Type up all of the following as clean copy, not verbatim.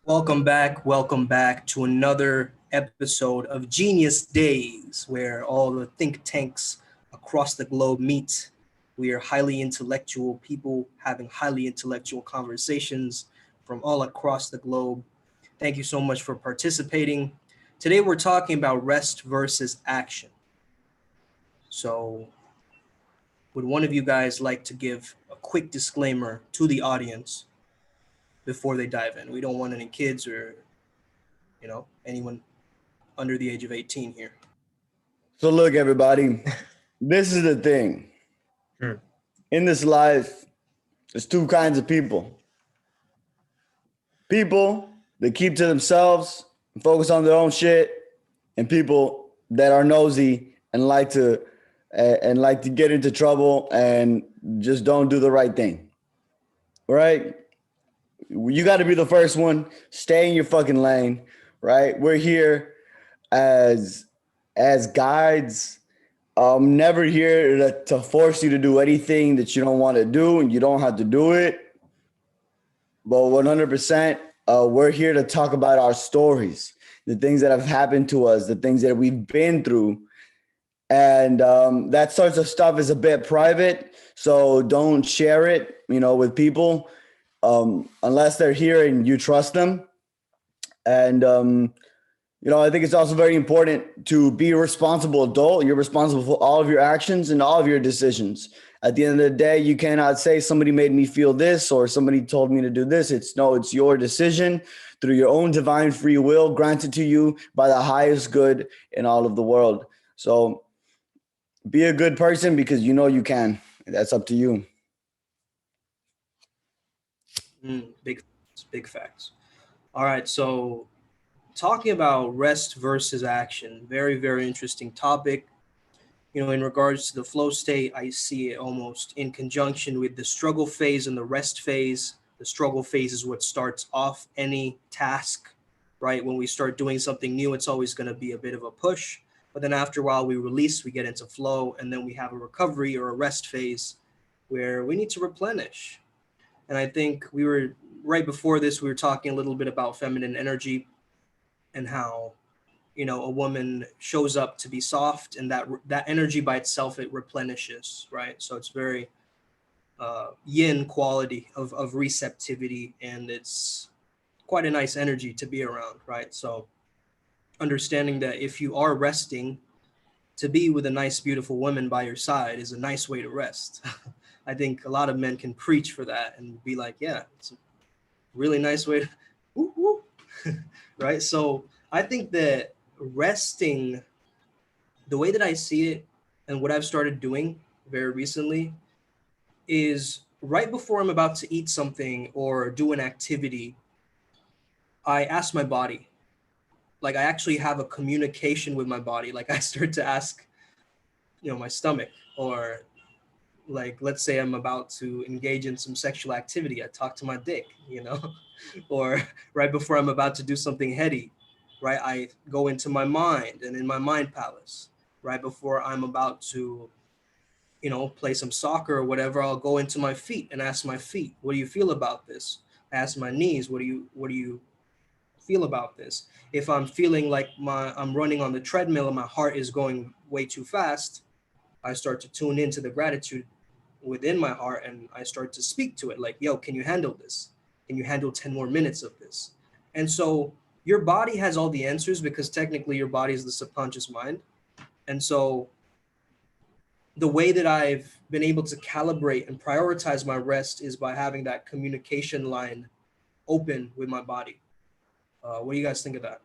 Welcome back to another episode of Genius Days, where all the think tanks across the globe meet. We are highly intellectual people having highly intellectual conversations from all across the globe. Thank you so much for participating. Today we're talking about rest versus action. So, would one of you guys like to give a quick disclaimer to the audience before they dive in? We don't want any kids or anyone under the age of 18 here. So look, everybody, this is the thing. In this life, there's two kinds of people. People that keep to themselves and focus on their own shit, and people that are nosy and like to get into trouble and just don't do the right thing. Right? You got to be the first one. Stay in your fucking lane. Right? We're here as guides. I'm never here to force you to do anything that you don't want to do, and you don't have to do it. But 100%, we're here to talk about our stories, the things that have happened to us, the things that we've been through. And that sorts of stuff is a bit private, so don't share it, with people unless they're here and you trust them. And I think it's also very important to be a responsible adult. You're responsible for all of your actions and all of your decisions. At the end of the day, you cannot say somebody made me feel this or somebody told me to do this. It's your decision through your own divine free will granted to you by the highest good in all of the world. So be a good person because you can. That's up to you. Big facts. All right, so talking about rest versus action, very, very interesting topic. In regards to the flow state, I see it almost in conjunction with the struggle phase and the rest phase. The struggle phase is what starts off any task, right? When we start doing something new, it's always going to be a bit of a push. But then after a while, we release, we get into flow, and then we have a recovery or a rest phase where we need to replenish. And I think right before this, we were talking a little bit about feminine energy and how a woman shows up to be soft, and that energy by itself, it replenishes, right? So it's very yin quality of receptivity, and it's quite a nice energy to be around, right? So understanding that if you are resting, to be with a nice beautiful woman by your side is a nice way to rest. I think a lot of men can preach for that and be like, yeah, it's a really nice way to woo, woo. Right? So I think that resting, the way that I see it and what I've started doing very recently, is right before I'm about to eat something or do an activity, I ask my body. Like, I actually have a communication with my body. Like, I start to ask, my stomach, or like, let's say I'm about to engage in some sexual activity, I talk to my dick, or right before I'm about to do something heady, right? I go into my mind and in my mind palace. Right before I'm about to, play some soccer or whatever, I'll go into my feet and ask my feet, what do you feel about this? I ask my knees, what do you feel about this? If I'm feeling like I'm running on the treadmill and my heart is going way too fast, I start to tune into the gratitude within my heart, and I start to speak to it like, yo, can you handle this? Can you handle 10 more minutes of this? And so your body has all the answers, because technically your body is the subconscious mind. And so the way that I've been able to calibrate and prioritize my rest is by having that communication line open with my body. What do you guys think of that?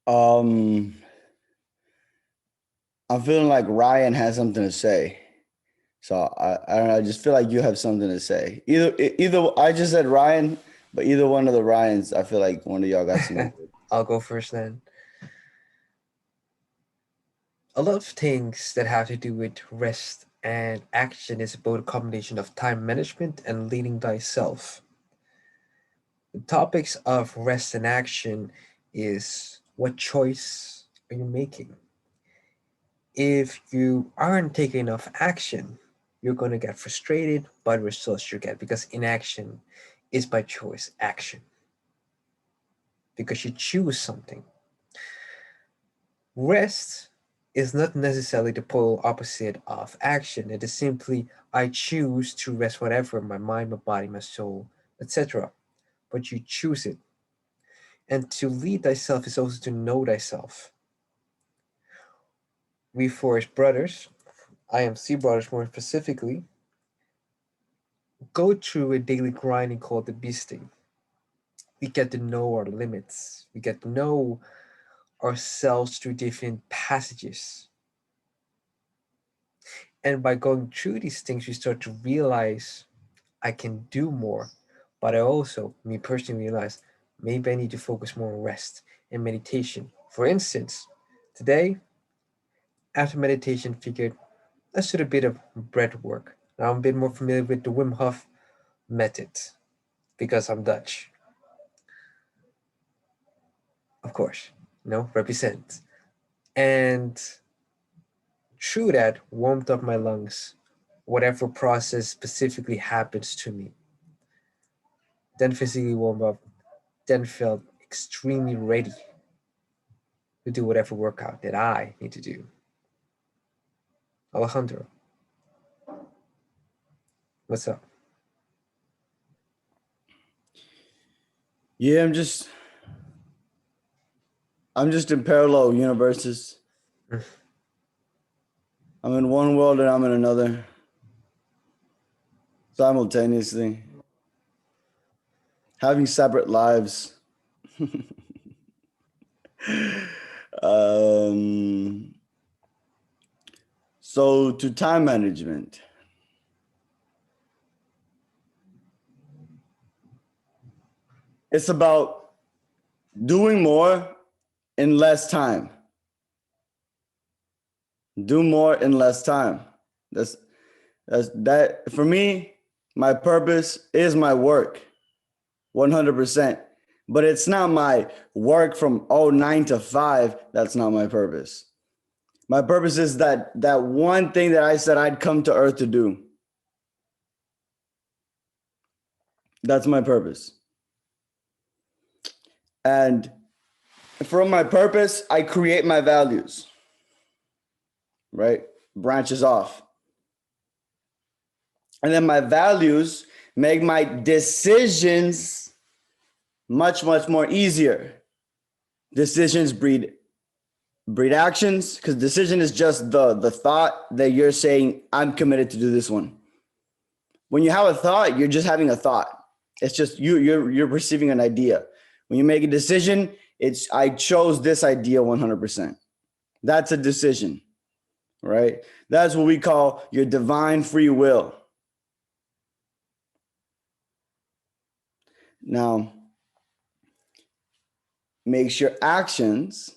I'm feeling like Ryan has something to say. So I don't know. I just feel like you have something to say. Either I just said Ryan, but either one of the Ryans, I feel like one of y'all got something. I'll go first then. A lot of things that have to do with rest and action is about a combination of time management and leading thyself. The topics of rest and action is what choice are you making? If you aren't taking enough action, you're going to get frustrated by the results you get, because inaction is by choice action, because you choose something. Rest is not necessarily the polar opposite of action. It is simply I choose to rest whatever, my mind, my body, my soul, etc. But you choose it. And to lead thyself is also to know thyself. We Forest Brothers, IMC Brothers more specifically, go through a daily grinding called the beasting. We get to know our limits. We get to know ourselves through different passages. And by going through these things, we start to realize I can do more. But I also, me personally, realize maybe I need to focus more on rest and meditation. For instance, today, after meditation, figured let's do a bit of breath work. Now I'm a bit more familiar with the Wim Hof method because I'm Dutch, of course, represent. And through that, warmed up my lungs, whatever process specifically happens to me. Then physically warm up, then felt extremely ready to do whatever workout that I need to do. Alejandro, what's up? Yeah, I'm just in parallel universes. I'm in one world and I'm in another simultaneously, having separate lives. um, so to time management. It's about doing more in less time. Do more in less time. That's that for me. My purpose is my work, 100%. But it's not my work from 9 to 5. That's not my purpose. My purpose is that one thing that I said I'd come to Earth to do. That's my purpose. And from my purpose, I create my values. Right? Branches off. And then my values make my decisions much, much more easier. Decisions breed actions, because decision is just the thought that you're saying, I'm committed to do this one. When you have a thought, you're just having a thought. It's just you're perceiving an idea. When you make a decision, it's I chose this idea 100%. That's a decision, right? That's what we call your divine free will. Now, makes your actions,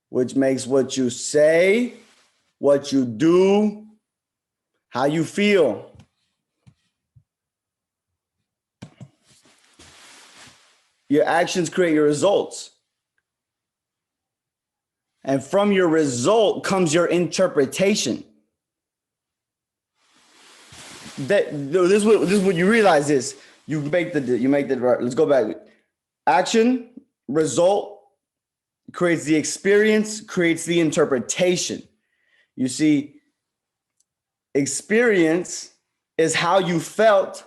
which makes what you say, what you do, how you feel. Your actions create your results. And from your result comes your interpretation. This is what you realize is you make the let's go back. Action, result creates the experience, creates the interpretation. You see, experience is how you felt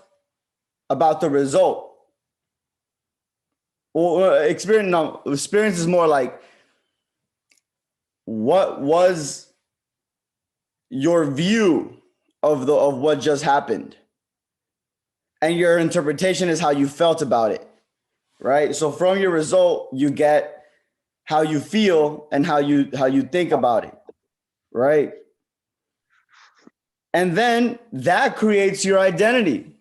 about the result. Or experience is more like what was your view of what just happened, and your interpretation is how you felt about it, right? So from your result, you get how you feel and how you think about it, right? And then that creates your identity.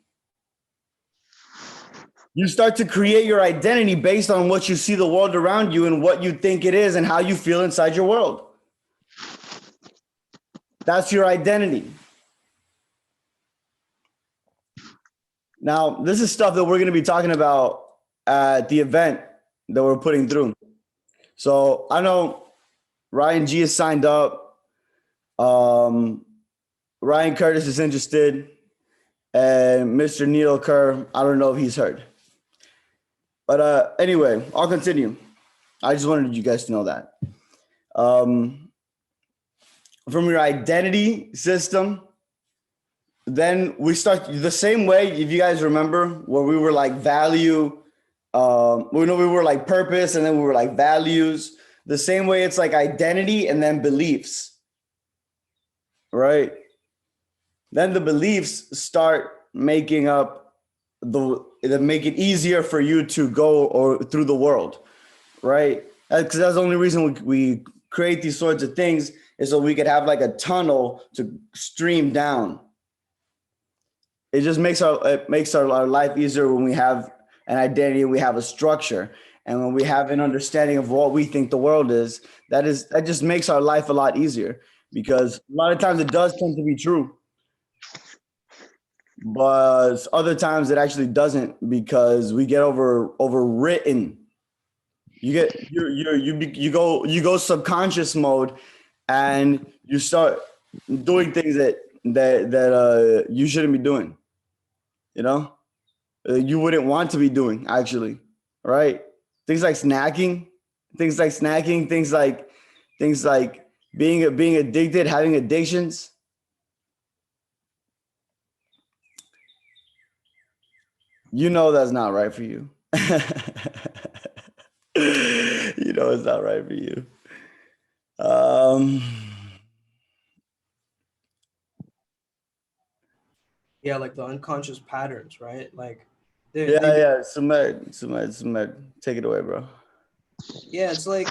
You start to create your identity based on what you see the world around you and what you think it is and how you feel inside your world. That's your identity. Now, this is stuff that we're going to be talking about at the event that we're putting through. So I know Ryan G is signed up. Ryan Curtis is interested, and Mr. Neil Kerr, I don't know if he's heard. But anyway, I'll continue. I just wanted you guys to know that. From your identity system, then we start the same way. If you guys remember, where we were like value, we were like purpose, and then we were like values. The same way, it's like identity and then beliefs, right? Then the beliefs start making up that make it easier for you to go or through the world, right? Because that's the only reason we create these sorts of things, is so we could have like a tunnel to stream down. It just makes our life easier when we have an identity, we have a structure, and when we have an understanding of what we think the world is. That just makes our life a lot easier, because a lot of times it does tend to be true, but other times it actually doesn't, because we get overwritten. You go subconscious mode, and you start doing things that you shouldn't be doing. You know, you wouldn't want to be doing, actually, right? Things like snacking, things like being addicted, having addictions. You know that's not right for you. You know it's not right for you. Um, Yeah, like the unconscious patterns, right? Like yeah, they yeah. Sumed, take it away, bro. yeah, it's like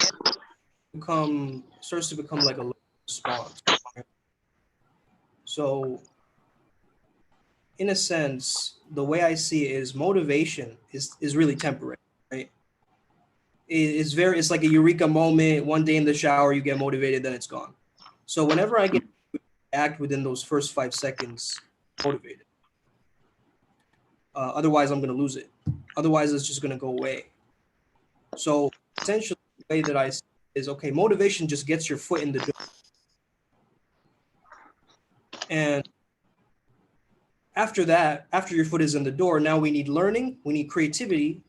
starts to become like a response. Right? So in a sense, the way I see it is motivation is really temporary, right? It's like a eureka moment. One day in the shower, you get motivated, then it's gone. So whenever I get act within those first 5 seconds, motivated. Otherwise, I'm gonna lose it. Otherwise, it's just gonna go away. So essentially, the way that I see it is okay. Motivation just gets your foot in the door, and after that, after your foot is in the door, now we need learning, we need creativity,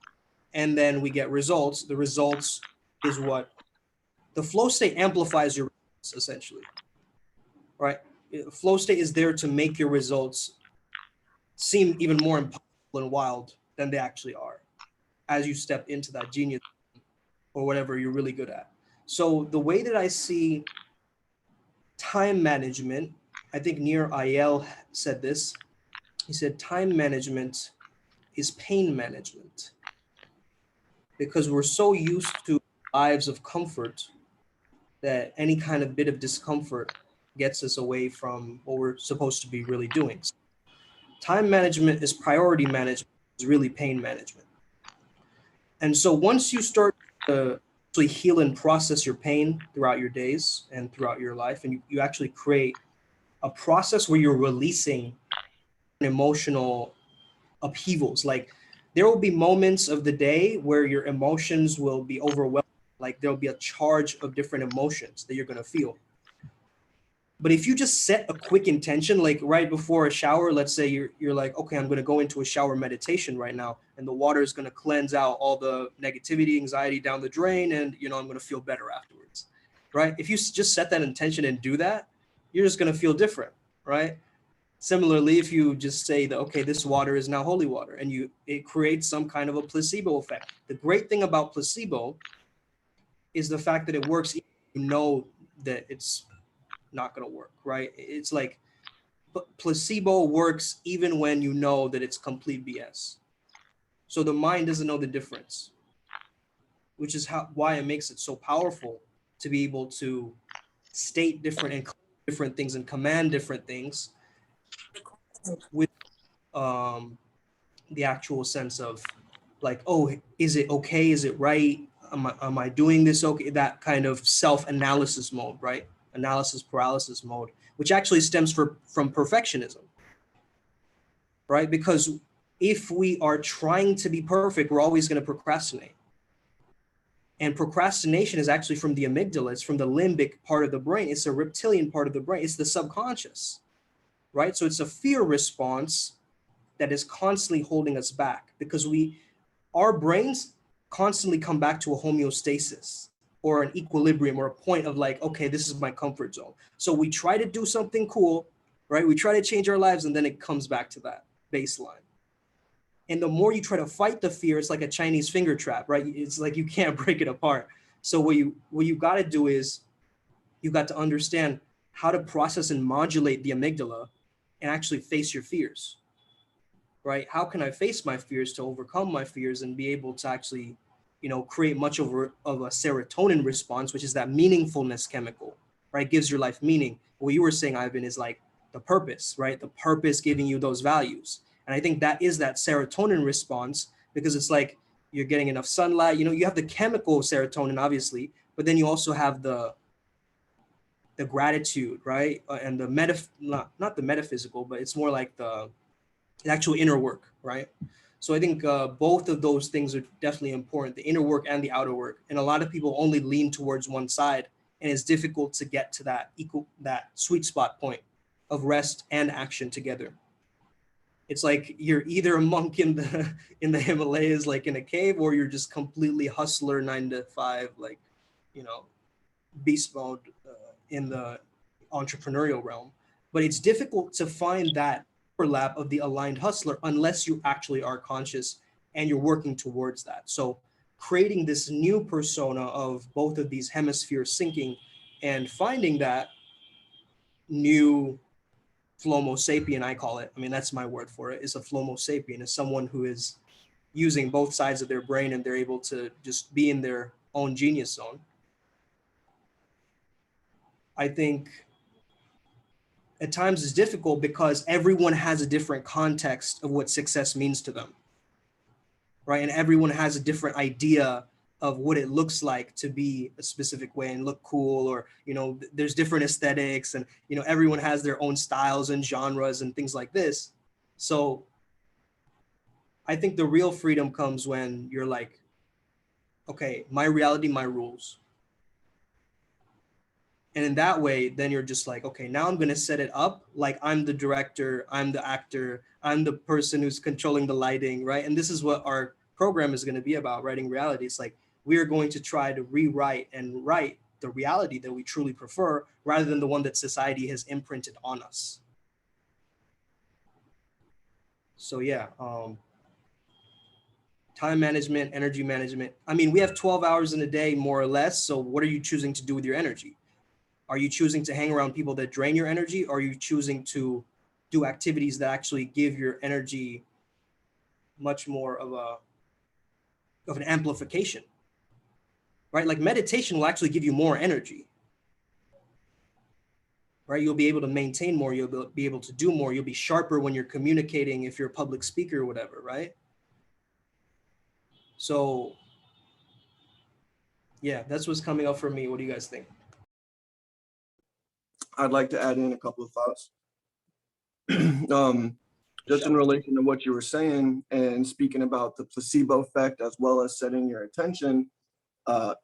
and then we get results. The results is what the flow state amplifies your results, essentially, right? Flow state is there to make your results seem even more impossible and wild than they actually are as you step into that genius or whatever you're really good at. So the way that I see time management, I think Nir Ayel said this. He said time management is pain management, because we're so used to lives of comfort that any kind of bit of discomfort gets us away from what we're supposed to be really doing. So time management is priority management, is really pain management. And so once you start to actually heal and process your pain throughout your days and throughout your life, and you actually create a process where you're releasing emotional upheavals. Like there will be moments of the day where your emotions will be overwhelmed. Like there'll be a charge of different emotions that you're going to feel. But if you just set a quick intention, like right before a shower, let's say you're like, okay, I'm going to go into a shower meditation right now, and the water is going to cleanse out all the negativity, anxiety down the drain, and I'm going to feel better afterwards, right? If you just set that intention and do that, you're just going to feel different, right? Similarly, if you just say that, okay, this water is now holy water, and it creates some kind of a placebo effect. The great thing about placebo is the fact that it works, even if you know that it's not going to work, right? It's like placebo works even when you know that it's complete BS. So the mind doesn't know the difference, which is why it makes it so powerful to be able to state different things and command different things with the actual sense of like, oh, is it okay? Is it right? Am I doing this okay? That kind of self-analysis mode, right? Analysis paralysis mode, which actually stems from perfectionism, right? Because if we are trying to be perfect, we're always going to procrastinate. And procrastination is actually from the amygdala. It's from the limbic part of the brain. It's a reptilian part of the brain. It's the subconscious. right? So it's a fear response that is constantly holding us back because our brains constantly come back to a homeostasis or an equilibrium or a point of like, okay, this is my comfort zone. So we try to do something cool, right? We try to change our lives and then it comes back to that baseline. And the more you try to fight the fear, it's like a Chinese finger trap, right? It's like you can't break it apart. So what you got to do is you got to understand how to process and modulate the amygdala and actually face your fears, right? How can I face my fears to overcome my fears and be able to actually, create much of a serotonin response, which is that meaningfulness chemical, right? Gives your life meaning. What you were saying, Ivan, is like the purpose, right? The purpose giving you those values. And I think that is that serotonin response because it's like you're getting enough sunlight. You have the chemical serotonin, obviously, but then you also have the gratitude, right? And the not the metaphysical, but it's more like the actual inner work, right? So I think both of those things are definitely important, the inner work and the outer work. And a lot of people only lean towards one side, and it's difficult to get to that sweet spot point of rest and action together. It's like you're either a monk in the Himalayas, like in a cave, or you're just completely hustler 9 to 5, like, you know, beast mode in the entrepreneurial realm. But it's difficult to find that overlap of the aligned hustler unless you actually are conscious and you're working towards that. So creating this new persona of both of these hemispheres syncing and finding that new flomo sapien, I call it. I mean, that's my word for it, is a flomo sapien, is someone who is using both sides of their brain and they're able to just be in their own genius zone. I think at times is difficult because everyone has a different context of what success means to them, right? And everyone has a different idea of what it looks like to be a specific way and look cool, or there's different aesthetics, and everyone has their own styles and genres and things like this. So I think the real freedom comes when you're like, okay, my reality, my rules. And in that way, then you're just like, okay, now I'm going to set it up like I'm the director, I'm the actor, I'm the person who's controlling the lighting, right? And this is what our program is going to be about, writing reality. It's like we are going to try to rewrite and write the reality that we truly prefer rather than the one that society has imprinted on us. So yeah, time management, energy management. I mean, we have 12 hours in a day, more or less. So what are you choosing to do with your energy? Are you choosing to hang around people that drain your energy? Or are you choosing to do activities that actually give your energy much more of an amplification, right? Like meditation will actually give you more energy, right? You'll be able to maintain more. You'll be able to do more. You'll be sharper when you're communicating if you're a public speaker or whatever, right? So yeah, that's what's coming up for me. What do you guys think? I'd like to add in a couple of thoughts. Just in relation to what you were saying and speaking about the placebo effect, as well as setting your intention, and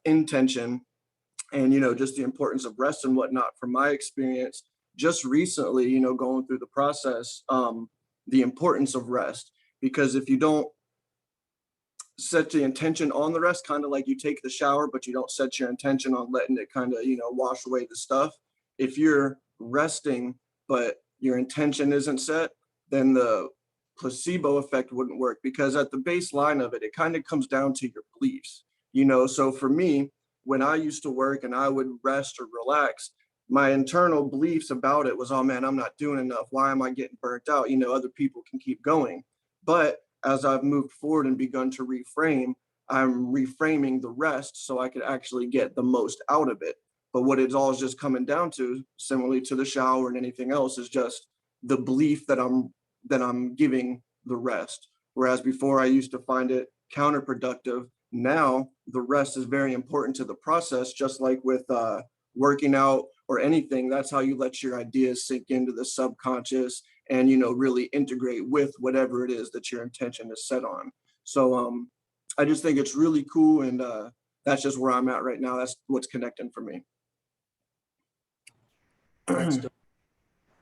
just the importance of rest and whatnot. From my experience, just recently, going through the process, the importance of rest, because if you don't set the intention on the rest, kind of like you take the shower, but you don't set your intention on letting it kind of, wash away the stuff. If you're resting, but your intention isn't set, then the placebo effect wouldn't work, because at the baseline of it, it kind of comes down to your beliefs. So for me, when I used to work and I would rest or relax, my internal beliefs about it was, oh man, I'm not doing enough. Why am I getting burnt out? Other people can keep going. But as I've moved forward and begun to reframe, I'm reframing the rest so I could actually get the most out of it. But what it's all is just coming down to, similarly to the shower and anything else, is just the belief that I'm giving the rest. Whereas before I used to find it counterproductive. Now the rest is very important to the process, just like with working out or anything. That's how you let your ideas sink into the subconscious and really integrate with whatever it is that your intention is set on. So I just think it's really cool, and that's just where I'm at right now. That's what's connecting for me. That's dope.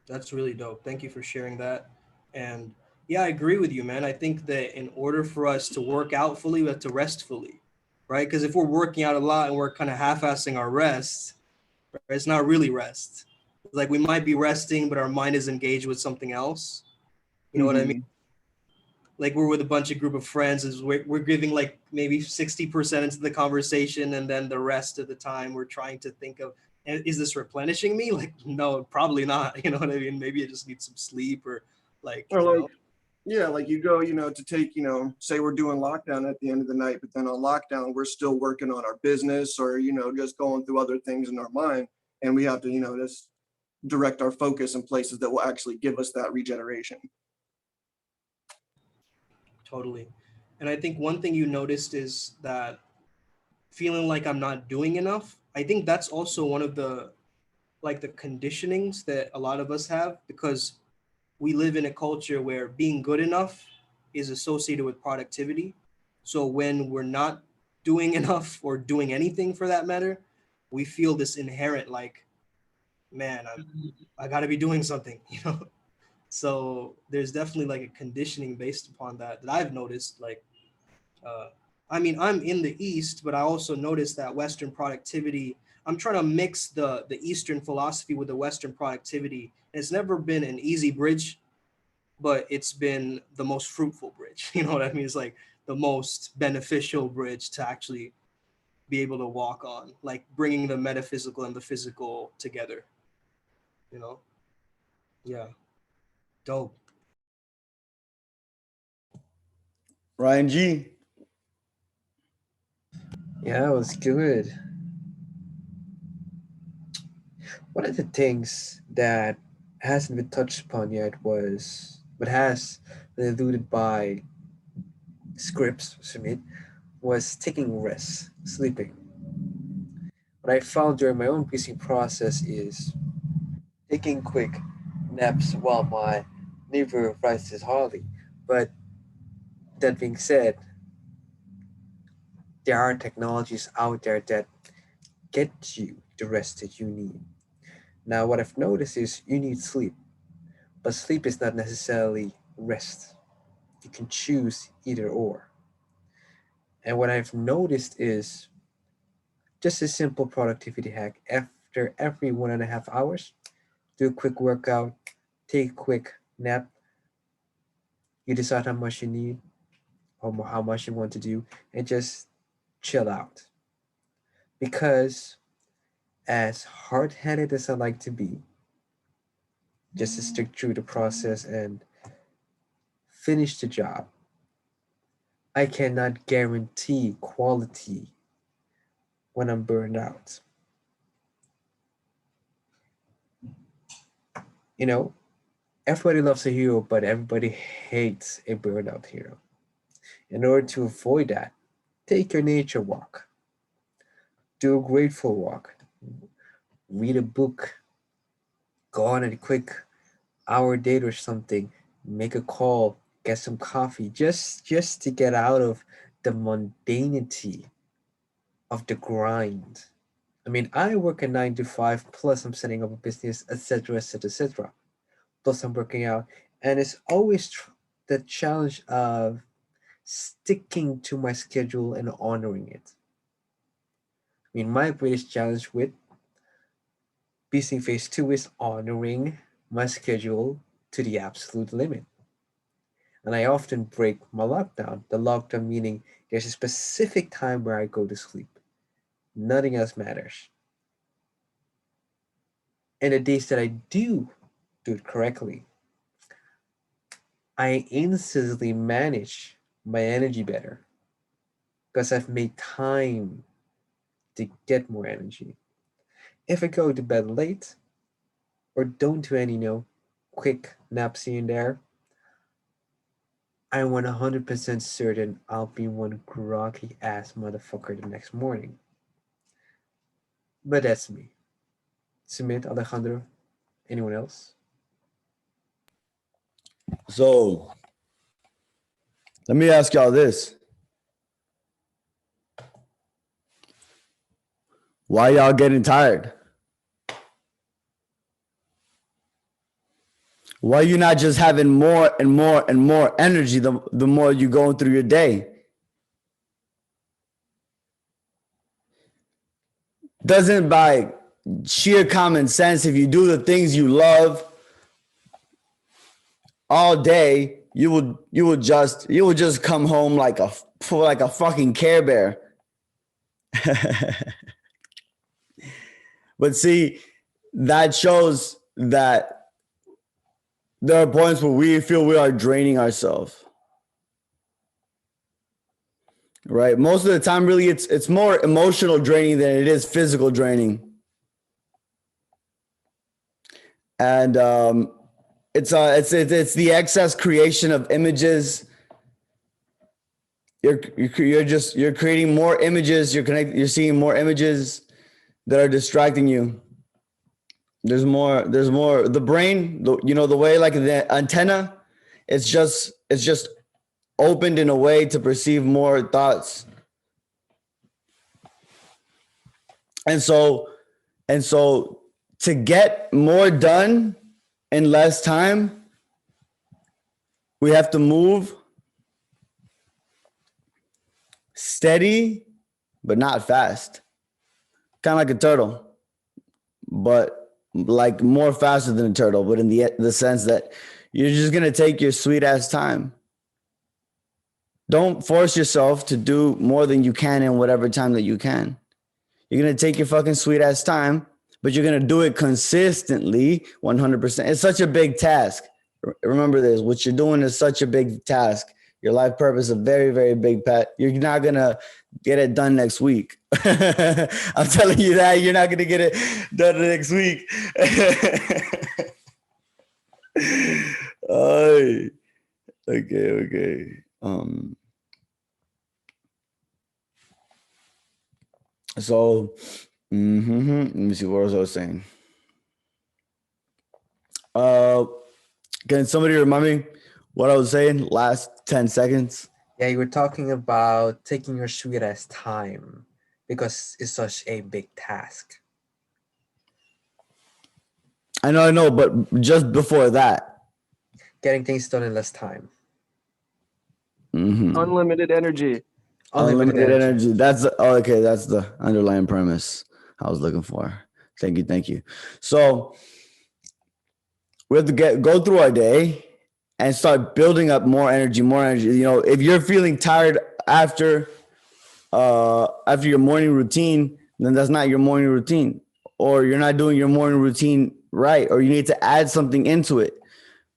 That's really dope. Thank you for sharing that. And yeah, I agree with you, man. I think that in order for us to work out fully, we have to rest fully, right? Because if we're working out a lot and we're kind of half-assing our rest, right, it's not really rest. Like we might be resting, but our mind is engaged with something else. You know what I mean? Mhm. Like we're with a bunch of group of friends, is we're giving like maybe 60% into the conversation, and then the rest of the time we're trying to think of, is this replenishing me? Like, no, probably not. You know what I mean? Maybe I just need some sleep, or like, Or you like, know. yeah, like you go, to take, say we're doing lockdown at the end of the night, but then on lockdown, we're still working on our business or, just going through other things in our mind. And we have to, just direct our focus in places that will actually give us that regeneration. Totally. And I think one thing you noticed is that feeling like I'm not doing enough. I think that's also one of the like the conditionings that a lot of us have, because we live in a culture where being good enough is associated with productivity. So when we're not doing enough or doing anything for that matter, we feel this inherent like, man, I got to be doing something, you know? So there's definitely like a conditioning based upon that I've noticed. Like, uh, I mean, I'm in the East, but I also noticed that Western productivity. I'm trying to mix the Eastern philosophy with the Western productivity. And it's never been an easy bridge, but it's been the most fruitful bridge. You know what I mean? It's like the most beneficial bridge to actually be able to walk on, like bringing the metaphysical and the physical together. You know? Yeah, dope. Ryan G. Yeah, it was good. One of the things that hasn't been touched upon yet was, but has been alluded by scripts, Sumit, was taking rest, sleeping. What I found during my own piecing process is taking quick naps while my neighbor rises Harley. But that being said, there are technologies out there that get you the rest that you need. Now, what I've noticed is you need sleep, but sleep is not necessarily rest. You can choose either or. And what I've noticed is just a simple productivity hack. After every 1.5 hours, do a quick workout, take a quick nap. You decide how much you need, or how much you want to do, and just chill out. Because as hard headed as I like to be, just to stick through the process and finish the job, I cannot guarantee quality when I'm burned out. You know, everybody loves a hero, but everybody hates a burnout hero. In order to avoid that, take your nature walk, do a grateful walk, read a book, go on a quick hour date or something, make a call, get some coffee, just to get out of the mundanity of the grind. I mean, I work a 9 to 5, plus I'm setting up a business, etc., etc., etc. Plus I'm working out, and it's always the challenge of sticking to my schedule and honoring it. I mean, my greatest challenge with Beasting Phase 2 is honoring my schedule to the absolute limit. And I often break my lockdown. The lockdown meaning there's a specific time where I go to sleep. Nothing else matters. And the days that I do it correctly, I instantly manage my energy better because I've made time to get more energy. If I go to bed late or don't do any, quick naps here and there, I'm 100% certain I'll be one groggy ass motherfucker the next morning. But that's me. Sumit, Alejandro, anyone else? So let me ask y'all this. Why y'all getting tired? Why are you not just having more and more and more energy the more you go through your day? Doesn't by sheer common sense, if you do the things you love all day, you will just come home like a fucking Care Bear. But see, that shows that there are points where we feel we are draining ourselves. Right? Most of the time, really, it's more emotional draining than it is physical draining. And it's the excess creation of images. You're creating more images. You're seeing more images that are distracting you. There's more. The brain, the way like the antenna, it's just opened in a way to perceive more thoughts. And so to get more done in less time, we have to move steady, but not fast. Kind of like a turtle, but like more faster than a turtle, but in the sense that you're just going to take your sweet ass time. Don't force yourself to do more than you can in whatever time that you can. You're going to take your fucking sweet ass time, but you're going to do it consistently 100%. It's such a big task. Remember this, what you're doing is such a big task. Your life purpose is a very, very big pet. You're not going to get it done next week. I'm telling you that you're not going to get it done next week. Okay. So, let me see what else I was saying. Can somebody remind me what I was saying last 10 seconds? Yeah, you were talking about taking your sweet ass time because it's such a big task. I know, but just before that. Getting things done in less time. Unlimited energy. Unlimited energy. That's the underlying premise I was looking for. Thank you. So we have to go through our day and start building up more energy. If you're feeling tired after your morning routine, then that's not your morning routine, or you're not doing your morning routine right, or you need to add something into it.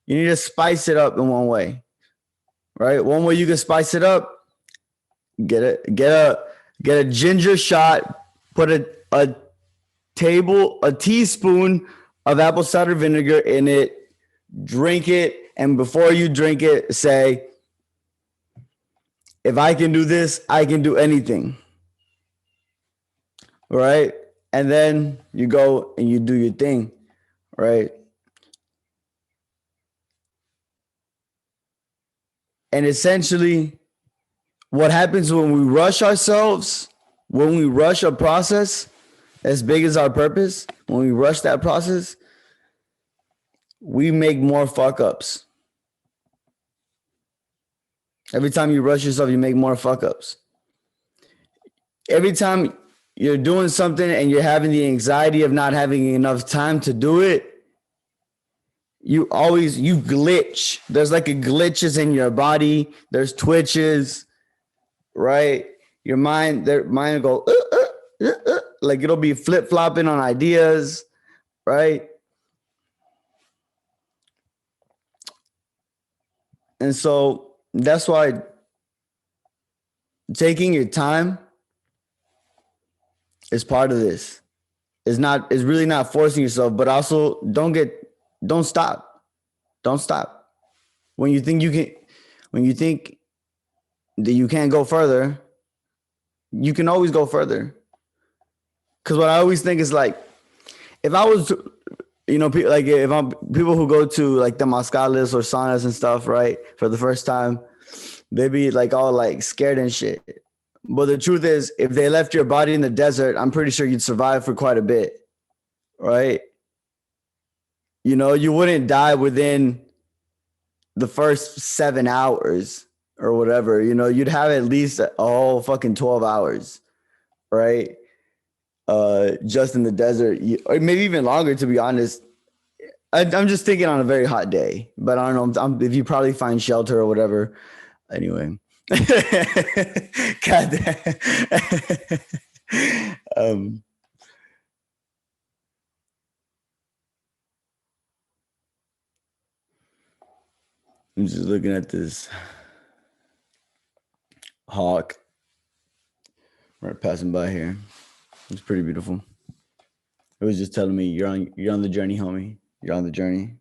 You need to spice it up in one way, right? One way you can spice it up, get a ginger shot, put a teaspoon of apple cider vinegar in it, drink it, and before you drink it, say, if I can do this, I can do anything. Right? And then you go and you do your thing, right? And essentially, what happens when we rush ourselves, when we rush a process as big as our purpose, when we rush that process, we make more fuck ups. Every time you rush yourself, you make more fuck ups. Every time you're doing something and you're having the anxiety of not having enough time to do it, you glitch. There's like a glitches in your body. There's twitches, right? Your mind will go, like it'll be flip-flopping on ideas, right? And so that's why taking your time is part of this. It's really not forcing yourself, but also don't stop. Don't stop. When you think that you can't go further, you can always go further. Because what I always think is like, if I was, people who go to like the mascales or saunas and stuff, right, for the first time, they'd be like all like scared and shit. But the truth is, if they left your body in the desert, I'm pretty sure you'd survive for quite a bit, right? you know, you wouldn't die within the first 7 hours or whatever. You know, you'd have at least a whole fucking 12 hours, right? Just in the desert, or maybe even longer, to be honest. I'm just thinking on a very hot day, but I don't know if you probably find shelter or whatever. Anyway, God damn. I'm just looking at this hawk right passing by here. It's pretty beautiful. It was just telling me you're on the journey, homie. You're on the journey.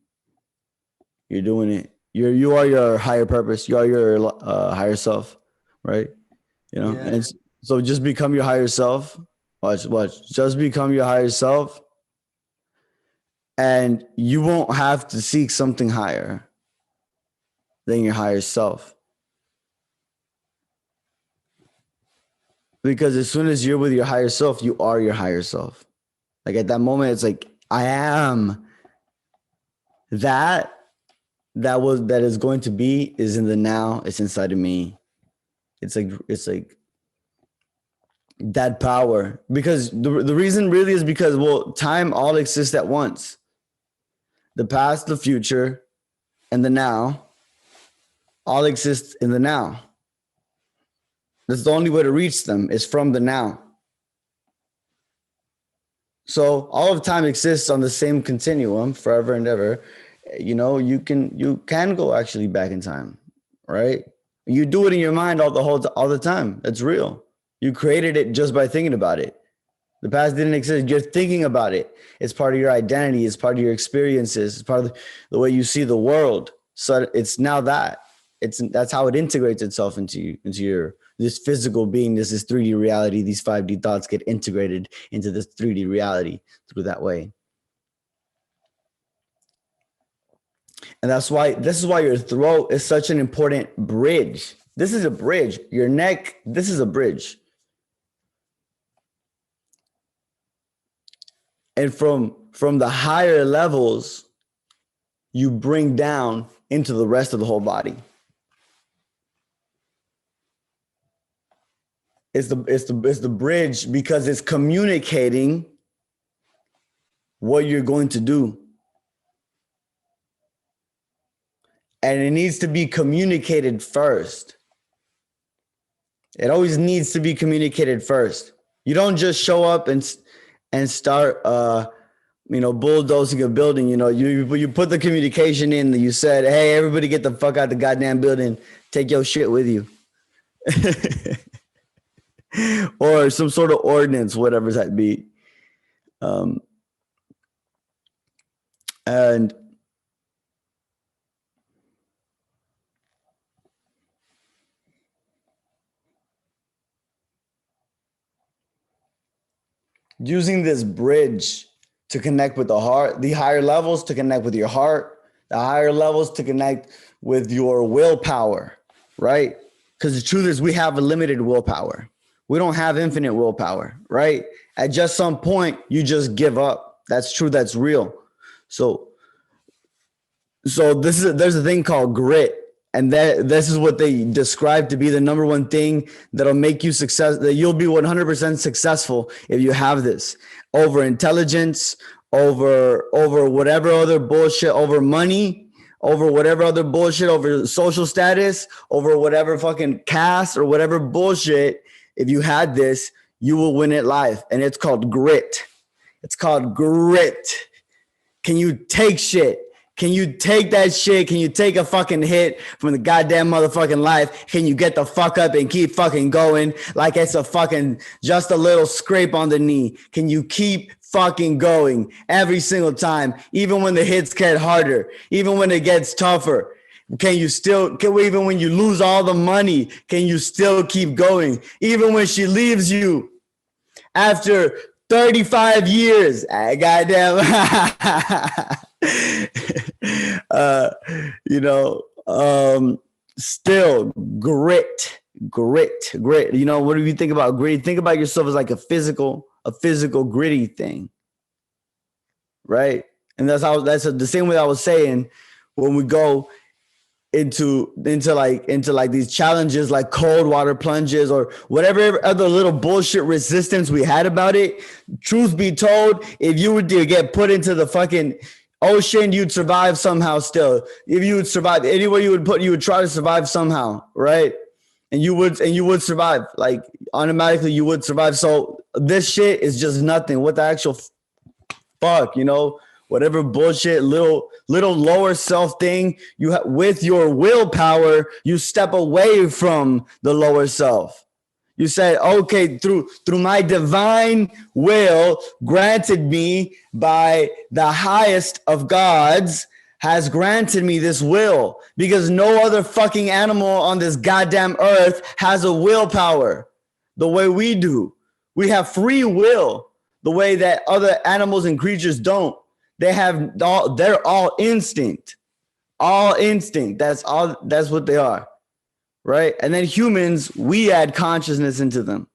You're doing it. You are your higher purpose. You are your higher self, right? You know, Yeah. and so just become your higher self. Watch. Just become your higher self, and you won't have to seek something higher than your higher self. Because as soon as you're with your higher self, you are your higher self. Like at that moment, it's like, I am that is going to be is in the now. It's inside of me. It's like that power. Because the reason really is because, well, time all exists at once. The past, the future, and the now all exist in the now. That's the only way to reach them is from the now. So all of time exists on the same continuum forever and ever. You know, you can go actually back in time, right? You do it in your mind all the time. It's real. You created it just by thinking about it. The past didn't exist. You're thinking about it. It's part of your identity. It's part of your experiences. It's part of the way you see the world. So it's now that's how it integrates itself into your this physical being. This is 3D reality. These 5D thoughts get integrated into this 3D reality through that way. And this is why your throat is such an important bridge. This is a bridge. Your neck, this is a bridge. And from the higher levels, you bring down into the rest of the whole body. It's the bridge because it's communicating what you're going to do. And it needs to be communicated first. It always needs to be communicated first. You don't just show up and start bulldozing a building. You know, you put the communication in that you said, hey, everybody get the fuck out the goddamn building. Take your shit with you. Or some sort of ordinance, whatever that be. And using this bridge to connect with the heart, the higher levels to connect with your heart, the higher levels to connect with your willpower, right? Because the truth is we have a limited willpower. We don't have infinite willpower, right? At just some point, you just give up. That's true. That's real. So there's a thing called grit. And this is what they describe to be the number one thing that'll make you that you'll be 100% successful if you have this over intelligence, over whatever other bullshit, over money, over whatever other bullshit, over social status, over whatever fucking caste or whatever bullshit. If you had this, you will win it life. And it's called grit. It's called grit. Can you take shit? Can you take that shit? Can you take a fucking hit from the goddamn motherfucking life? Can you get the fuck up and keep fucking going like it's a fucking just a little scrape on the knee? Can you keep fucking going every single time, even when the hits get harder, even when it gets tougher? Even when you lose all the money, can you still keep going? Even when she leaves you after 35 years, goddamn. Still grit. You know, what do you think about grit? Think about yourself as like a physical gritty thing, right? And that's the same way I was saying when we go into like these challenges like cold water plunges or whatever other little bullshit resistance we had about it. Truth be told, if you were to get put into the fucking ocean, you'd survive somehow still. If you would survive anywhere you would try to survive somehow, right? And you would survive. Like automatically you would survive. So this shit is just nothing. What the actual fuck, you know? Whatever bullshit little lower self thing you have with your willpower, you step away from the lower self. You say, okay, through my divine will granted me by the highest of gods has granted me this will, because no other fucking animal on this goddamn earth has a willpower the way we do. We have free will the way that other animals and creatures don't. They're all instinct. All instinct. That's what they are. Right? And then humans, we add consciousness into them.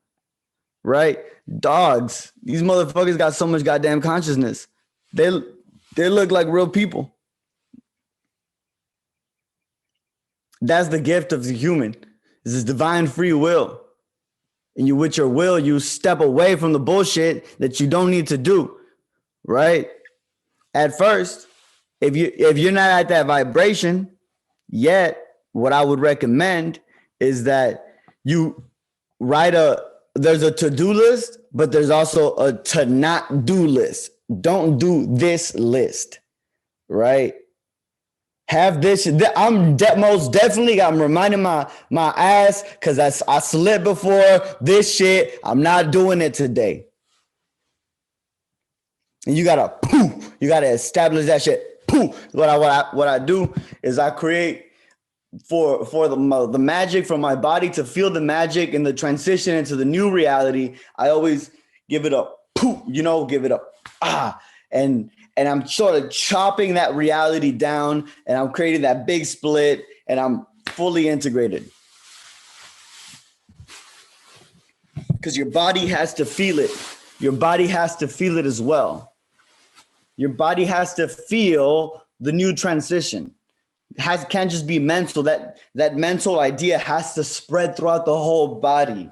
Right? Dogs, these motherfuckers got so much goddamn consciousness. They look like real people. That's the gift of the human. This is divine free will. And you, with your will, you step away from the bullshit that you don't need to do. Right? At first, if you're not at that vibration yet, what I would recommend is that you there's a to-do list, but there's also a to not do list. Don't do this list, right? Have this. Most definitely, I'm reminding my ass because I slipped before this shit. I'm not doing it today. And you gotta establish that shit. What I do is I create for the magic from my body to feel the magic and the transition into the new reality. I always give it a give it a and I'm sort of chopping that reality down, and I'm creating that big split, and I'm fully integrated. Because your body has to feel it. Your body has to feel it as well. Your body has to feel the new transition. Can't just be mental. That mental idea has to spread throughout the whole body,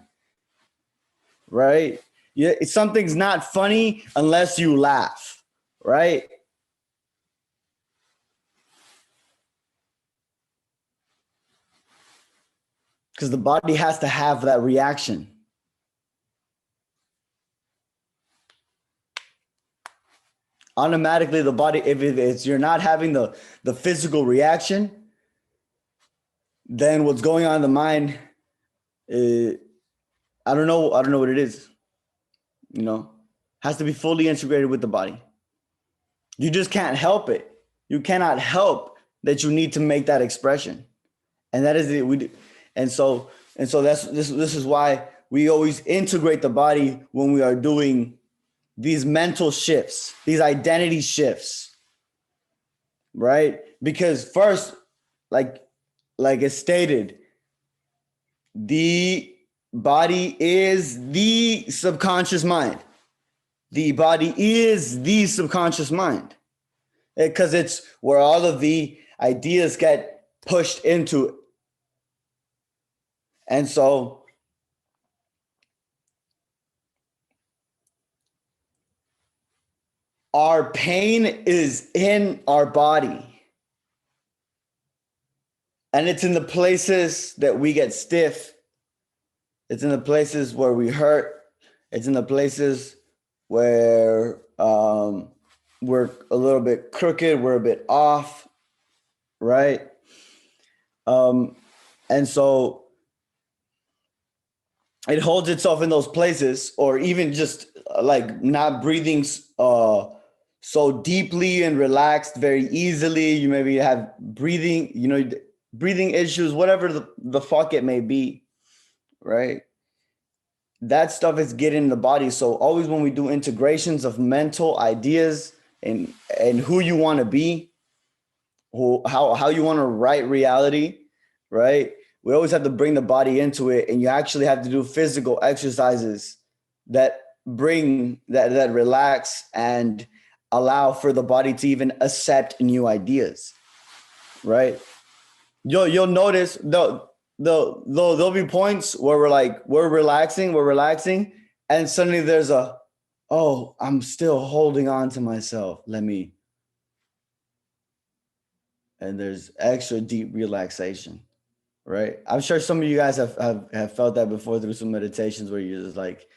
right? Yeah, something's not funny unless you laugh, right? Because the body has to have that reaction. Automatically, the body, if you're not having the physical reaction, then what's going on in the mind, I don't know what it is. You know, has to be fully integrated with the body. You just can't help it. You cannot help that you need to make that expression, and that is it. We do, and so this is why we always integrate the body when we are doing these mental shifts, these identity shifts, right? Because first, like it's stated, the body is the subconscious mind. The body is the subconscious mind, because it's where all of the ideas get pushed into. And so our pain is in our body. And it's in the places that we get stiff. It's in the places where we hurt. It's in the places where we're a little bit crooked, we're a bit off, right? And so it holds itself in those places, or even just like not breathing so deeply and relaxed very easily. You maybe have breathing issues, whatever the fuck it may be, right? That stuff is getting in the body. So always when we do integrations of mental ideas and who you want to be, how you want to write reality, right? We always have to bring the body into it, and you actually have to do physical exercises that bring that relax and allow for the body to even accept new ideas, right? You'll notice there'll be points where we're relaxing, and suddenly there's oh, I'm still holding on to myself. And there's extra deep relaxation, right? I'm sure some of you guys have felt that before through some meditations where you're just like,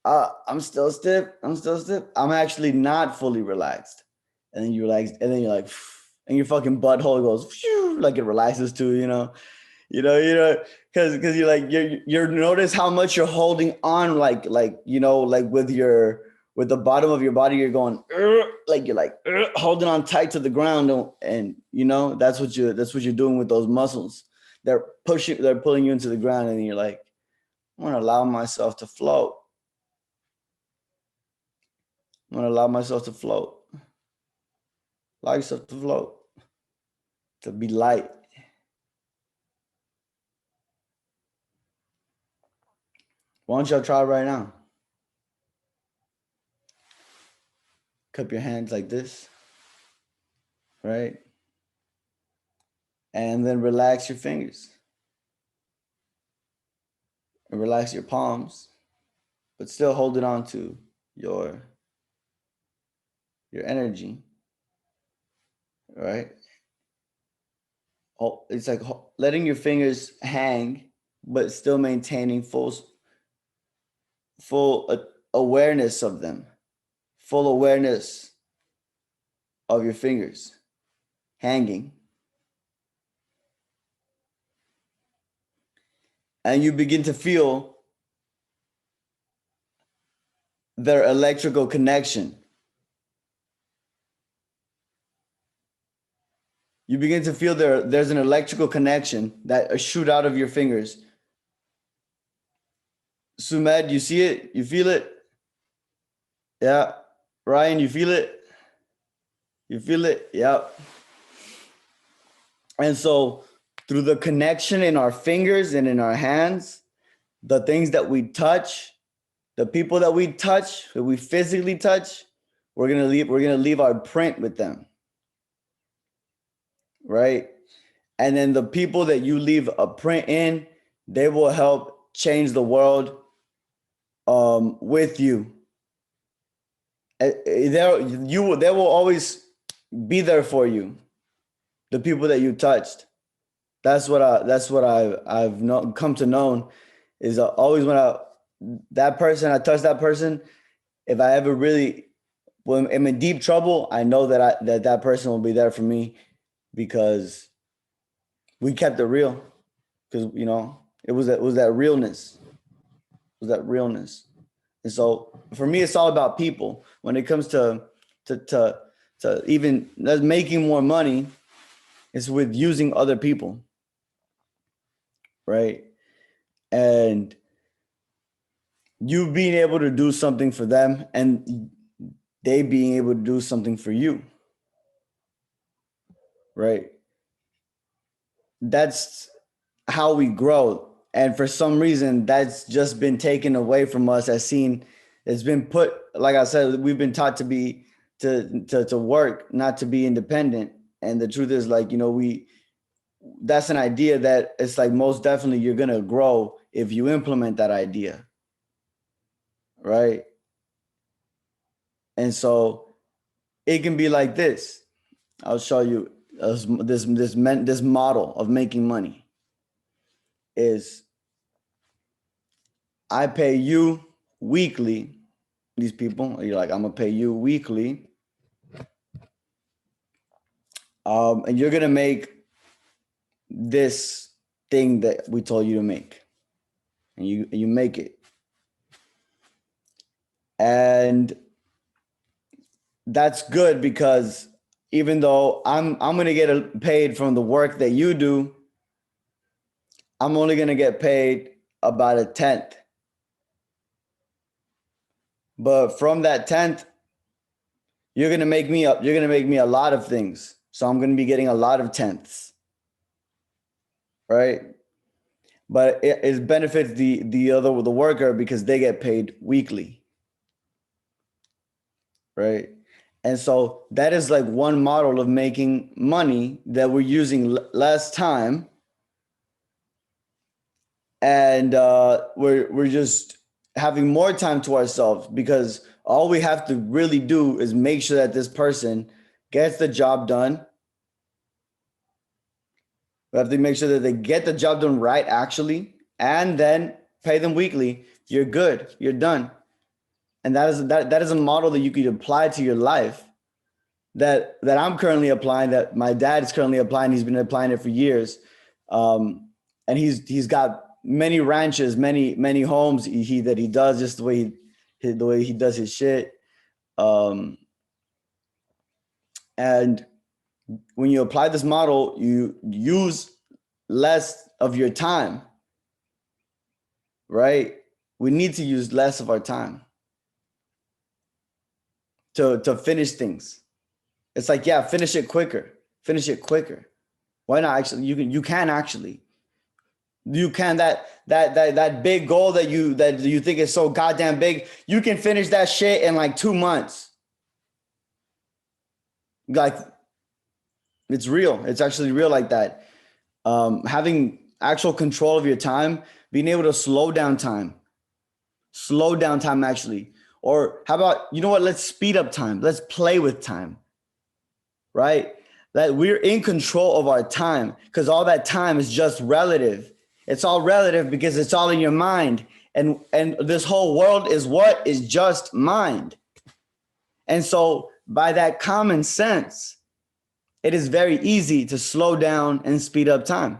I'm still stiff. I'm actually not fully relaxed. And then you relax, and then you're like, and your fucking butthole goes, phew, like it relaxes too, because you're like, you're notice how much you're holding on, like with the bottom of your body, you're going, like you're like holding on tight to the ground, and that's what you're doing with those muscles. They're pulling you into the ground, and you're like, I'm gonna allow myself to float. I'm gonna allow myself to float. Allow yourself to float, to be light. Why don't y'all try it right now? Cup your hands like this, right? And then relax your fingers. And relax your palms, but still hold it on to your energy, right? It's like letting your fingers hang, but still maintaining full awareness of them, full awareness of your fingers hanging. And you begin to feel their electrical connection. You begin to feel there's an electrical connection that shoot out of your fingers. Sumed, you see it? You feel it? Yeah. Ryan, you feel it? You feel it? Yep. And so through the connection in our fingers and in our hands, the things that we touch, the people that we touch, that we physically touch, we're gonna leave our print with them. Right? And then the people that you leave a print in, they will help change the world with you. They will always be there for you. The people that you touched. That's what I've come to know is always when I touch that person, if I ever really, when I'm in deep trouble, I know that person will be there for me because we kept it real. Because it was that realness. It was that realness. And so for me, it's all about people. When it comes to even making more money, it's with using other people. Right? And you being able to do something for them and they being able to do something for you. Right? That's how we grow. And for some reason, that's just been taken away from us it's been put, like I said, we've been taught to work, not to be independent. And the truth is, like, that's an idea that it's like most definitely you're going to grow if you implement that idea. Right? And so it can be like this. I'll show you this model of making money is I pay you weekly. These people, you're like, I'm gonna pay you weekly. And you're gonna make this thing that we told you to make. And you make it. And that's good because even though I'm gonna get paid from the work that you do, I'm only gonna get paid about 1/10. But from that 1/10, you're gonna make me a lot of things. So I'm gonna be getting a lot of 10ths. Right? But it benefits the worker because they get paid weekly. Right? And so that is like one model of making money, that we're using less time, and we're just having more time to ourselves, because all we have to really do is make sure that this person gets the job done. We have to make sure that they get the job done right, actually, and then pay them weekly. You're good. You're done. And that is a model that you could apply to your life, that I'm currently applying, that my dad is currently applying. He's been applying it for years. And he's got many ranches, many homes that he does, just the way he does his shit. And when you apply this model, you use less of your time, right? We need to use less of our time to finish things. It's like, yeah, finish it quicker. Finish it quicker. Why not? Actually, you can actually. You can, that big goal that you think is so goddamn big, you can finish that shit in like 2 months. Like, it's real. It's actually real like that. Having actual control of your time, being able to slow down time actually. Or how about, you know what? Let's speed up time. Let's play with time, right? That we're in control of our time, because all that time is just relative. It's all relative because it's all in your mind. And this whole world is what is just mind. And so by that common sense, it is very easy to slow down and speed up time.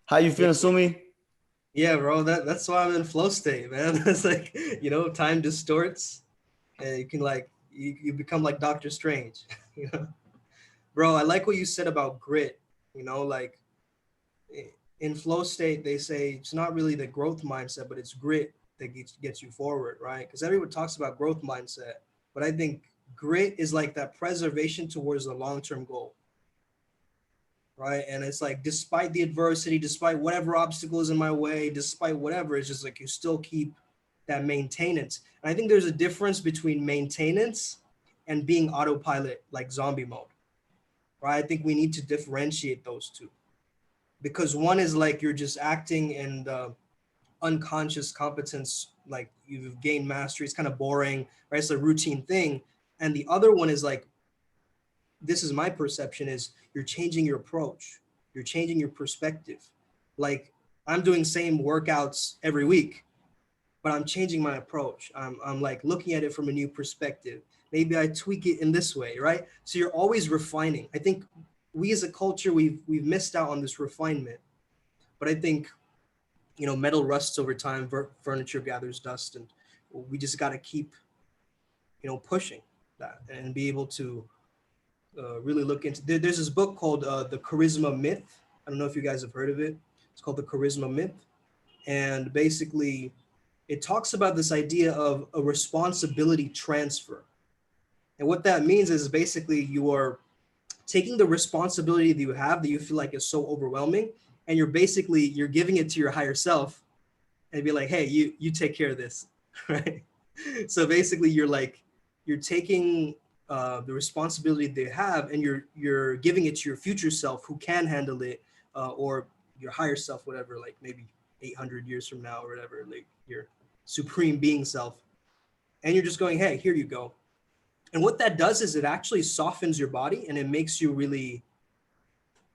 How you feeling, Sumi? Yeah, bro, that's why I'm in flow state, man. It's like, time distorts, and you can like you become like Doctor Strange, you know. Bro, I like what you said about grit, like in flow state they say it's not really the growth mindset, but it's grit that gets you forward, right? Because everyone talks about growth mindset, but I think grit is like that preservation towards the long-term goal, right? And it's like, despite the adversity, despite whatever obstacle is in my way, despite whatever, it's just like you still keep that maintenance. And I think there's a difference between maintenance and being autopilot, like zombie mode, right? I think we need to differentiate those two, because one is like you're just acting in the unconscious competence, like you've gained mastery, it's kind of boring, right? It's a routine thing. And the other one is like, this is my perception, is you're changing your approach, you're changing your perspective. Like, I'm doing same workouts every week, but I'm changing my approach. I'm like looking at it from a new perspective. Maybe I tweak it in this way, right? So you're always refining. I think we as a culture, we've missed out on this refinement. But I think, metal rusts over time, furniture gathers dust, and we just got to keep, pushing that and be able to really look into. There's this book called The Charisma Myth. I don't know if you guys have heard of it. It's called The Charisma Myth. And basically, it talks about this idea of a responsibility transfer. And what that means is basically you are taking the responsibility that you have that you feel like is so overwhelming, and you're giving it to your higher self and be like, hey, you take care of this, right? So basically you're taking the responsibility they have, and you're giving it to your future self who can handle it, or your higher self, whatever, like maybe 800 years from now or whatever, like your supreme being self. And you're just going, hey, here you go. And what that does is it actually softens your body and it makes you really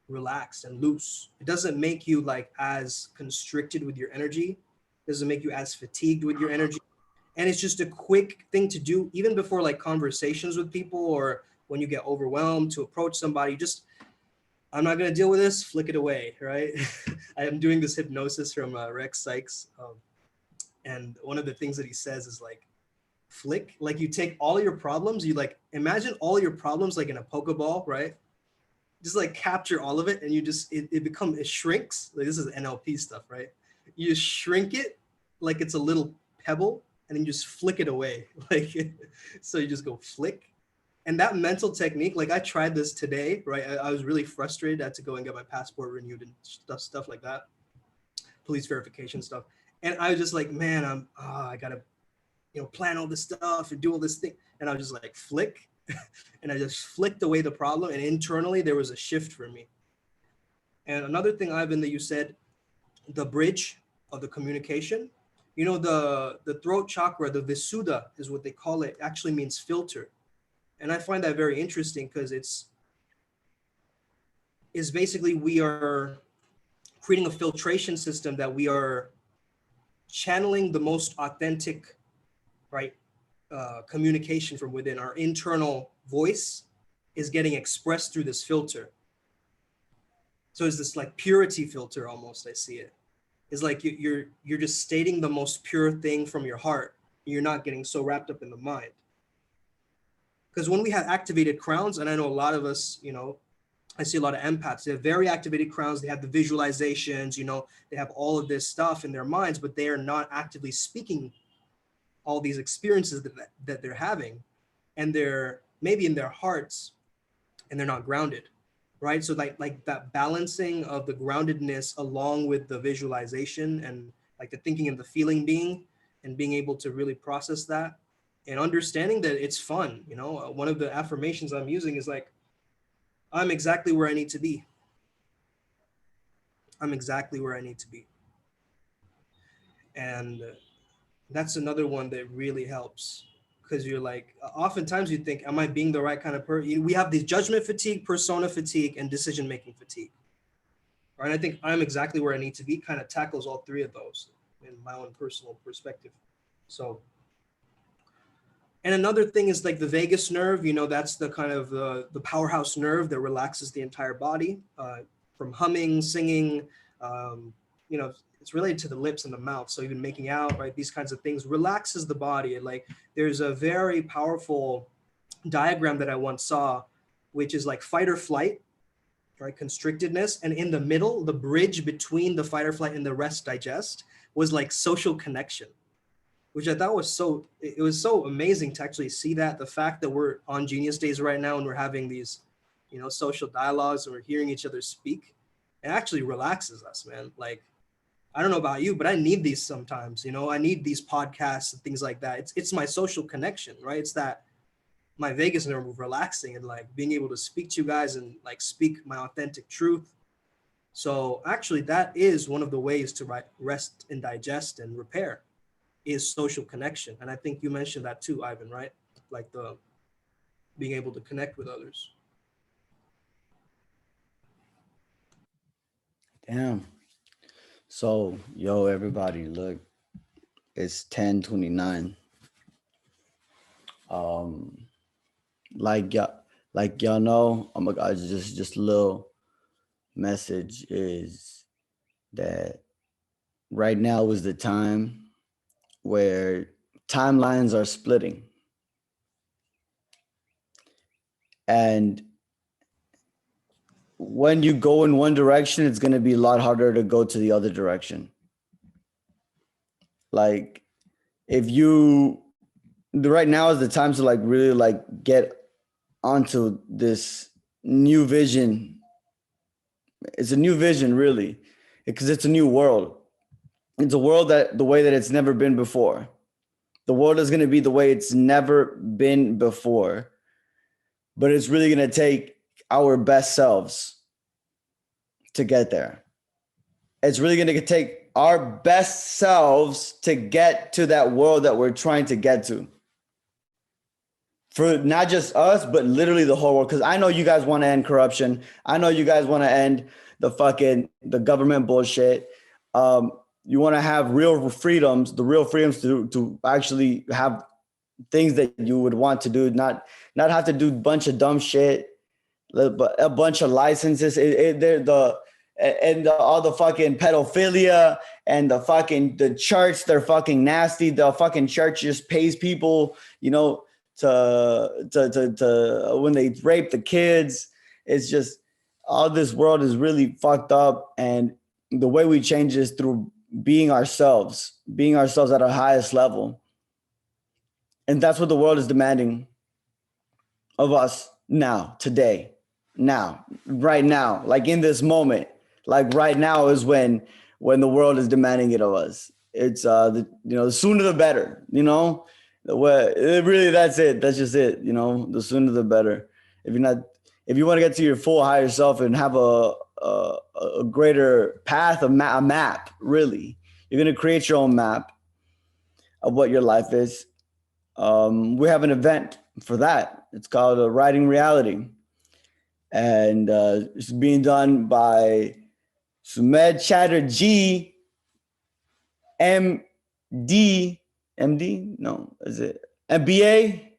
relaxed and loose. It doesn't make you like as constricted with your energy. It doesn't make you as fatigued with your energy. And it's just a quick thing to do, even before like conversations with people, or when you get overwhelmed to approach somebody. Just, I'm not going to deal with this, flick it away, right? I am doing this hypnosis from Rex Sykes. And one of the things that he says is like, flick, like you take all your problems, you like imagine all your problems like in a Pokeball, right? Just like capture all of it, and you just it shrinks. Like, this is NLP stuff, right? You just shrink it like it's a little pebble, and then you just flick it away. Like, so you just go flick. And that mental technique, like I tried this today, right? I was really frustrated. I had to go and get my passport renewed and stuff like that, police verification stuff. And I was just like, man, I gotta plan all this stuff and do all this thing. And I was just like, flick. And I just flicked away the problem. And internally, there was a shift for me. And another thing, Ivan, that you said, the bridge of the communication, the throat chakra, the Visuddha is what they call it, actually means filter. And I find that very interesting because is basically we are creating a filtration system that we are channeling the most authentic, right, communication from within. Our internal voice is getting expressed through this filter. So it's this like purity filter almost, I see it. It's like you're just stating the most pure thing from your heart. You're not getting so wrapped up in the mind. Because when we have activated crowns, and I know a lot of us, I see a lot of empaths, they have very activated crowns, they have the visualizations, they have all of this stuff in their minds, but they are not actively speaking all these experiences that they're having. And they're maybe in their hearts and they're not grounded, right? So like that balancing of the groundedness along with the visualization and like the thinking and the feeling and being able to really process that and understanding that it's fun. One of the affirmations I'm using is like, I'm exactly where I need to be. I'm exactly where I need to be. And that's another one that really helps, because you're like, oftentimes you think, am I being the right kind of person? We have these judgment fatigue, persona fatigue, and decision-making fatigue. Right? And I think I'm exactly where I need to be kind of tackles all three of those in my own personal perspective. So, and another thing is like the vagus nerve, that's the kind of the powerhouse nerve that relaxes the entire body, from humming, singing, it's related to the lips and the mouth. So even making out, right, these kinds of things relaxes the body. And like, there's a very powerful diagram that I once saw, which is like fight or flight, right, constrictedness. And in the middle, the bridge between the fight or flight and the rest digest was like social connection, which I thought was it was so amazing to actually see that. The fact that we're on Genius Days right now and we're having these, social dialogues and we're hearing each other speak, it actually relaxes us, man. Like, I don't know about you, but I need these sometimes, I need these podcasts and things like that. It's my social connection, right? It's that my vagus nerve relaxing and like being able to speak to you guys and like speak my authentic truth. So actually that is one of the ways to rest and digest and repair is social connection. And I think you mentioned that too, Ivan, right? Like the being able to connect with others. Damn. So, everybody, look, it's 10:29. Like y'all know, oh my God, just a little message is that right now is the time where timelines are splitting. And when you go in one direction, it's going to be a lot harder to go to the other direction. Like, right now is the time to like really like get onto this new vision. It's a new vision, really, because it's a new world. It's a world that the way that it's never been before. The world is going to be the way it's never been before, but it's really going to take our best selves to get there. It's really going to take our best selves to get to that world that we're trying to get to. For not just us, but literally the whole world. Because I know you guys want to end corruption. I know you guys want to end the government bullshit. You want to have real freedoms, the real freedoms to actually have things that you would want to do, not have to do a bunch of dumb shit, but a bunch of licenses. All the fucking pedophilia and the church, they're fucking nasty. The fucking church just pays people, to when they rape the kids. It's just all this world is really fucked up, and the way we change is through being ourselves at our highest level. And that's what the world is demanding of us now, today, right now, like in this moment. Like right now is when the world is demanding it of us. It's the sooner the better, Well, really, that's it. That's just it. You know, the sooner the better. If you're not, if you want to get to your full higher self and have a greater path, a map, really, you're gonna create your own map of what your life is. We have an event for that. It's called Writing Reality, and it's being done by Sumed Chatterjee, MD, MD? No, is it MBA?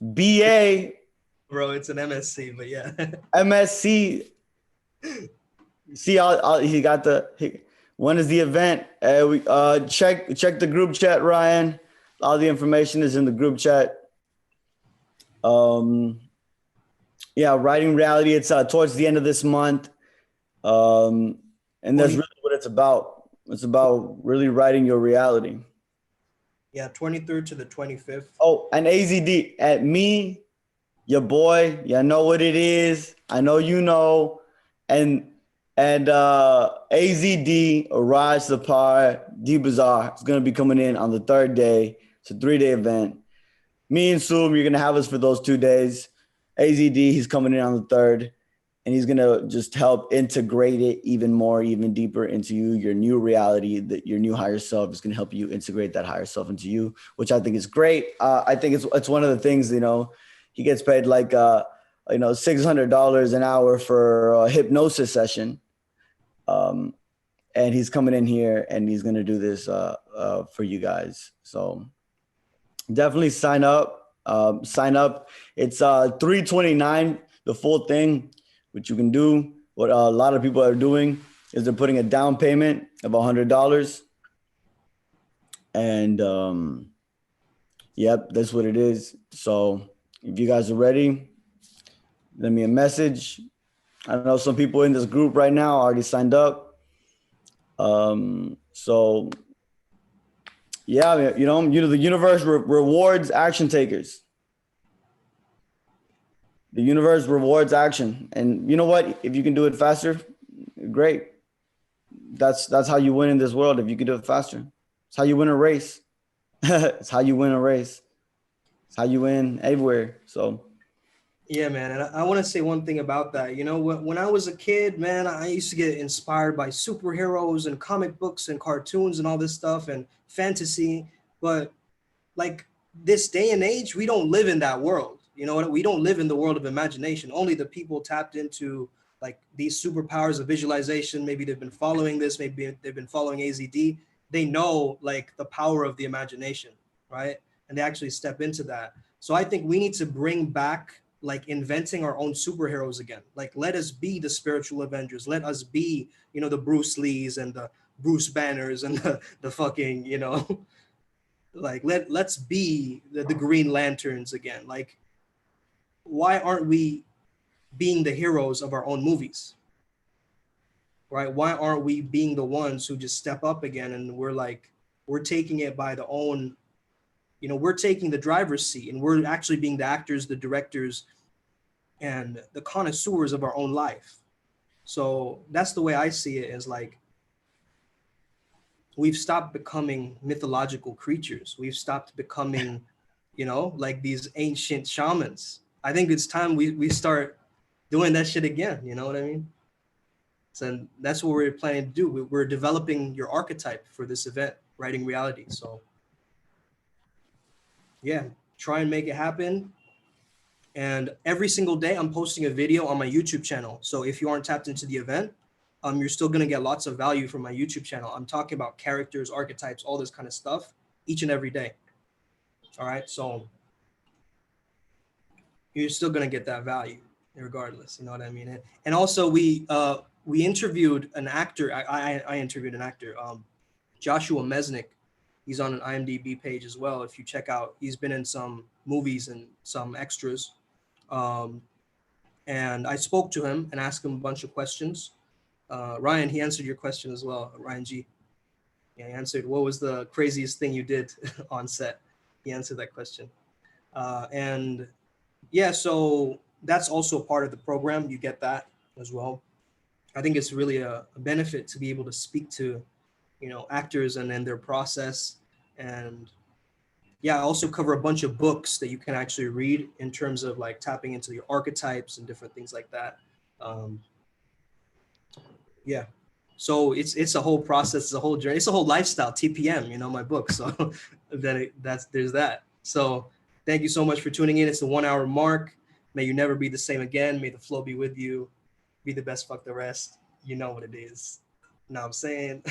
BA, Bro, it's an MSc, but yeah. MSc. See, he got when is the event? We check the group chat, Ryan. All the information is in the group chat. Yeah, Writing Reality. It's towards the end of this month, and that's really what it's about. It's about really writing your reality. Yeah, 23rd to the 25th. Oh, and AZD at me, your boy. You know what it is. I know you know, and AZD Raj Sapar D Bazaar is gonna be coming in on the third day. It's a 3-day event. Me and Soom, you're gonna have us for those 2 days. AZD, he's coming in on the third, and he's gonna just help integrate it even more, even deeper into you, your new reality, that your new higher self is gonna help you integrate that higher self into you, which I think is great. I think it's one of the things, you know, he gets paid like $600 an hour for a hypnosis session. And he's coming in here and he's gonna do this for you guys. So definitely sign up. Sign up. It's $329 the full thing. What you can do, what a lot of people are doing, is they're putting a down payment of $100, and yep, that's what it is. So if you guys are ready, send me a message. I know some people in this group right now already signed up. So yeah, you know, the universe rewards action takers. The universe rewards action, and you know what? If you can do it faster, great. That's how you win in this world. If you can do it faster, it's how you win a race. It's how you win a race. It's how you win everywhere. So Yeah, man. And I want to say one thing about that. You know, when I was a kid, man, I used to get inspired by superheroes and comic books and cartoons and all this stuff and fantasy. But like this day and age, we don't live in that world. You know, we don't live in the world of imagination. Only the people tapped into like these superpowers of visualization. Maybe they've been following this. Maybe they've been following AZD. They know like the power of the imagination, right? And they actually step into that. So I think we need to bring back like inventing our own superheroes again. Like let us be the spiritual Avengers. Let us be, you know, the Bruce Lees and the Bruce Banners and the fucking, you know, like let's be the Green Lanterns again. Like why aren't we being the heroes of our own movies, right? Why aren't we being the ones who just step up again and we're taking it by the own, you know, we're taking the driver's seat and we're actually being the actors, the directors, and the connoisseurs of our own life. So that's the way I see it, is like we've stopped becoming mythological creatures. We've stopped becoming, you know, like these ancient shamans. I think it's time we start doing that shit again. You know what I mean? So that's what we're planning to do. We're developing your archetype for this event, Writing Reality. So yeah, try and make it happen. And every single day I'm posting a video on my YouTube channel. So if you aren't tapped into the event, you're still gonna get lots of value from my YouTube channel. I'm talking about characters, archetypes, all this kind of stuff each and every day. All right, so you're still gonna get that value regardless. You know what I mean? And also we interviewed an actor. I interviewed an actor, Joshua Mesnick. He's on an IMDb page as well. If you check out, he's been in some movies and some extras. Um, and I spoke to him and asked him a bunch of questions. Ryan, he answered your question as well. Ryan G. Yeah, he answered, what was the craziest thing you did on set? He answered that question. And yeah, so that's also a part of the program. You get that as well. I think it's really a benefit to be able to speak to, you know, actors and then their process and yeah, I also cover a bunch of books that you can actually read in terms of like tapping into your archetypes and different things like that. Um, yeah. So it's a whole process, it's a whole journey, it's a whole lifestyle, TPM, my book. So there's that. So thank you so much for tuning in. It's the 1 hour mark. May you never be the same again. May the flow be with you. Be the best, fuck the rest. You know what it is. You know what I'm saying?